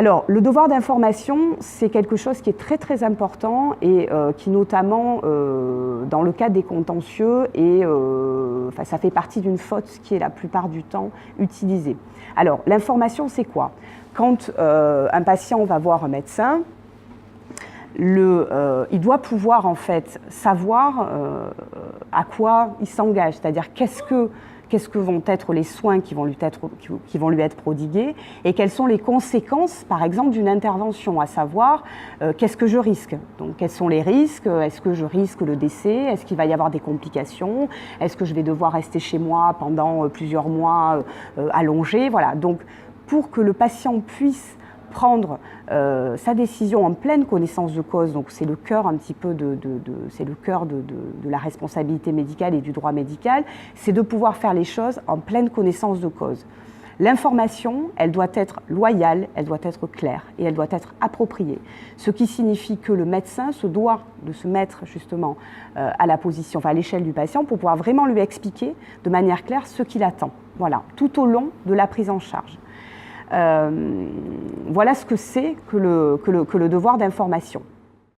Alors, le devoir d'information, c'est quelque chose qui est très très important et qui notamment, dans le cadre des contentieux, ça fait partie d'une faute qui est la plupart du temps utilisée. Alors, l'information, c'est quoi? Quand un patient va voir un médecin, il doit pouvoir en fait savoir à quoi il s'engage, c'est-à-dire qu'est-ce que vont être les soins qui vont lui être prodigués et quelles sont les conséquences, par exemple, d'une intervention, à savoir qu'est-ce que je risque. Donc, quels sont les risques? Est-ce que je risque le décès? Est-ce qu'il va y avoir des complications? Est-ce que je vais devoir rester chez moi pendant plusieurs mois allongé? Voilà. Donc, pour que le patient puisse prendre sa décision en pleine connaissance de cause, donc c'est le cœur un petit peu de la responsabilité médicale et du droit médical, c'est de pouvoir faire les choses en pleine connaissance de cause. L'information, elle doit être loyale, elle doit être claire et elle doit être appropriée. Ce qui signifie que le médecin se doit de se mettre justement à l'échelle du patient pour pouvoir vraiment lui expliquer de manière claire ce qu'il attend. Voilà, tout au long de la prise en charge. Voilà ce que c'est que le devoir d'information.